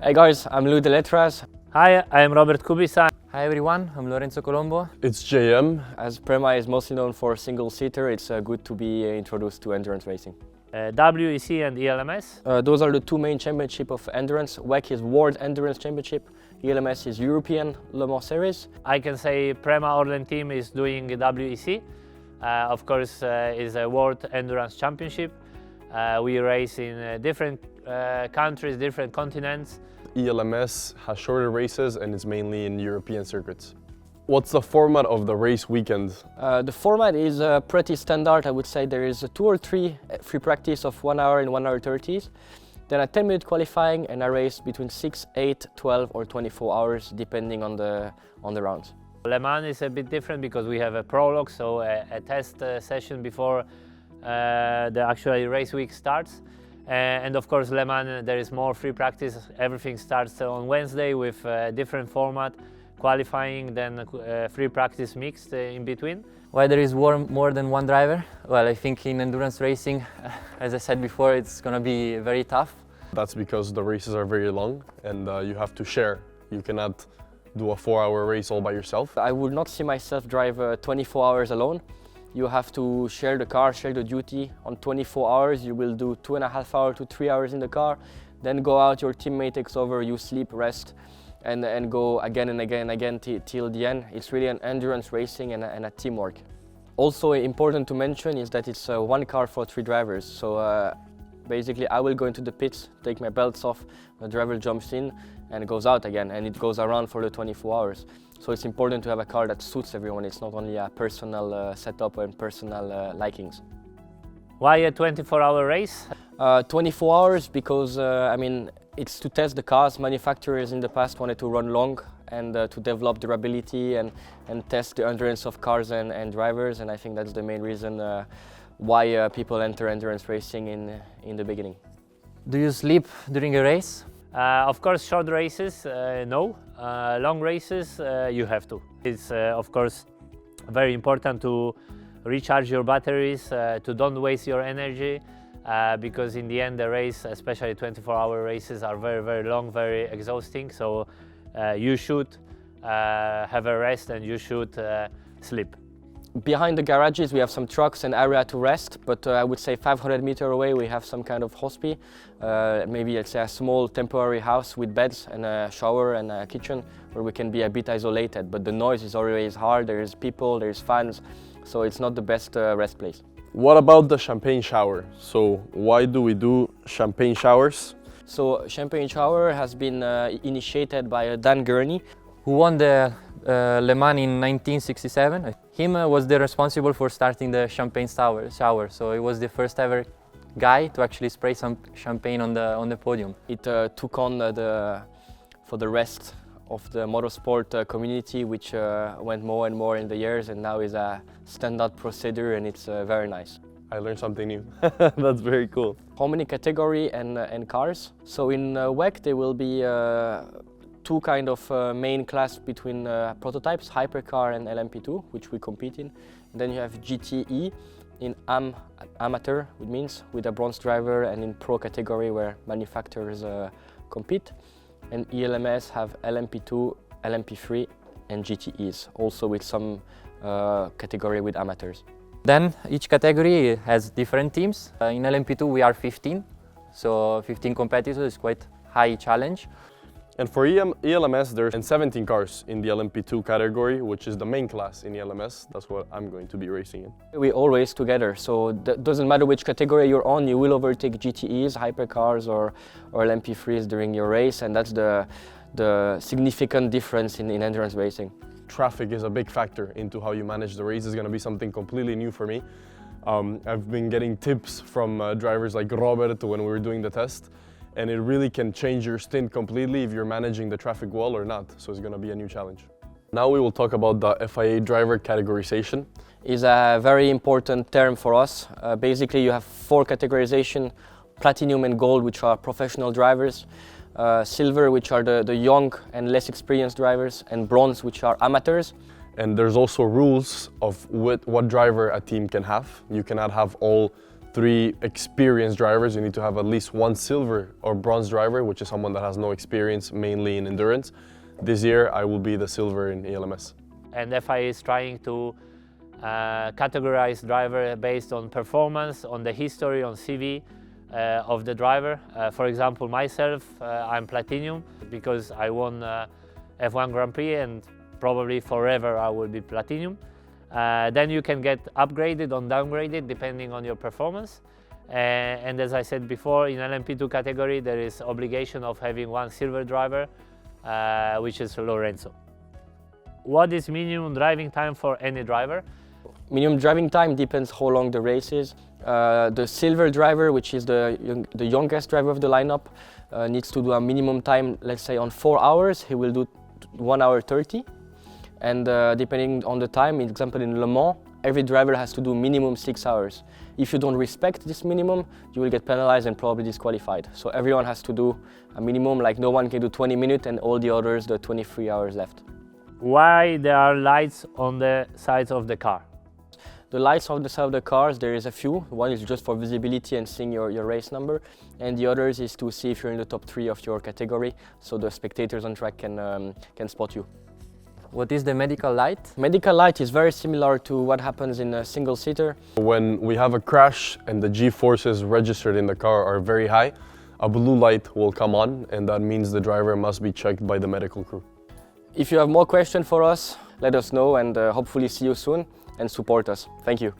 Hey guys, I'm Lou de Letras. Hi, I am Robert Kubica. Hi everyone, I'm Lorenzo Colombo. It's JM. As Prema is mostly known for single-seater, it's good to be introduced to endurance racing. WEC and ELMS. Those are the two main championships of endurance. WEC is World Endurance Championship, ELMS is European Le Mans Series. I can say Prema Orlen team is doing WEC. Of course, is a World Endurance Championship. We race in different countries, different continents. ELMS has shorter races and is mainly in European circuits. What's the format of the race weekend? The format is pretty standard. I would say there is 2 or 3 free practice of 1 hour and 1 hour 30s. Then a 10-minute qualifying and a race between 6, 8, 12 or 24 hours depending on the rounds. Le Mans is a bit different because we have a prologue, so a test session before the actual race week starts. And of course, Le Mans, there is more free practice. Everything starts on Wednesday with a different format, qualifying, then free practice mixed in between. Why there is more than one driver? Well, I think in endurance racing, as I said before, it's going to be very tough. That's because the races are very long and you have to share. You cannot do a 4-hour race all by yourself. I would not see myself drive 24 hours alone. You have to share the car, share the duty. On 24 hours, you will do 2.5 hours to 3 hours in the car, then go out, your teammate takes over, you sleep, rest, and go again and again and again till the end. It's really an endurance racing and a teamwork. Also important to mention is that it's one car for 3 drivers. So basically I will go into the pits, take my belts off, the driver jumps in and goes out again, and it goes around for the 24 hours. So it's important to have a car that suits everyone. It's not only a personal setup and personal likings. Why a 24-hour race? 24 hours because, I mean, it's to test the cars. Manufacturers in the past wanted to run long and to develop durability and test the endurance of cars and drivers, and I think that's the main reason why people enter endurance racing in the beginning. Do you sleep during a race? Of course, short races, no. Long races, you have to. It's of course very important to recharge your batteries, to don't waste your energy, because in the end the race, especially 24-hour races, are very, very long, very exhausting. So you should have a rest and you should sleep. Behind the garages we have some trucks and area to rest, but I would say 500 meters away we have some kind of hospi, maybe let's say a small temporary house with beds and a shower and a kitchen where we can be a bit isolated, but the noise is always hard, there is people, there is fans, so it's not the best rest place. What about the champagne shower? So why do we do champagne showers? So champagne shower has been initiated by Dan Gurney, Who won the Le Mans in 1967. Him was the responsible for starting the champagne shower, so he was the first ever guy to actually spray some champagne on the podium. It took on for the rest of the motorsport community, which went more and more in the years, and now is a standard procedure, and it's very nice. I learned something new. That's very cool. How many category and cars? So in WEC there will be 2 kind of main class between prototypes, hypercar and LMP2, which we compete in. And then you have GTE in amateur, which means with a bronze driver, and in pro category where manufacturers compete. And ELMS have LMP2, LMP3 and GTEs, also with some category with amateurs. Then each category has different teams. In LMP2 we are 15, so 15 competitors is quite high challenge. And for ELMS, there's 17 cars in the LMP2 category, which is the main class in ELMS. That's what I'm going to be racing in. We all race together, so it doesn't matter which category you're on, you will overtake GTEs, hypercars or LMP3s during your race, and that's the significant difference in endurance racing. Traffic is a big factor into how you manage the race. It's going to be something completely new for me. I've been getting tips from drivers like Robert when we were doing the test, and it really can change your stint completely if you're managing the traffic well or not. So it's going to be a new challenge. Now we will talk about the FIA driver categorization. It's a very important term for us. Basically you have 4 categorization, platinum and gold, which are professional drivers, silver, which are the young and less experienced drivers, and bronze, which are amateurs. And there's also rules of what driver a team can have. You cannot have all 3 experienced drivers. You need to have at least 1 silver or bronze driver, which is someone that has no experience mainly in endurance. This year I will be the silver in ELMS. And FIA is trying to categorize driver based on performance, on the history, on CV of the driver. For example, myself, I'm platinum because I won F1 Grand Prix, and probably forever I will be platinum. Then you can get upgraded or downgraded depending on your performance. And as I said before, in LMP2 category there is obligation of having 1 silver driver, which is Lorenzo. What is minimum driving time for any driver? Minimum driving time depends how long the race is. The silver driver, which is the youngest driver of the lineup, needs to do a minimum time, let's say on 4 hours, he will do 1 hour 30. And depending on the time, for example in Le Mans, every driver has to do minimum 6 hours. If you don't respect this minimum, you will get penalized and probably disqualified. So everyone has to do a minimum, like no one can do 20 minutes and all the others the 23 hours left. Why there are lights on the sides of the car? The lights on the side of the cars, there is a few. One is just for visibility and seeing your race number, and the others is to see if you're in the top 3 of your category, so the spectators on track can spot you. What is the medical light? Medical light is very similar to what happens in a single-seater. When we have a crash and the G-forces registered in the car are very high, a blue light will come on, and that means the driver must be checked by the medical crew. If you have more questions for us, let us know, and hopefully see you soon and support us. Thank you.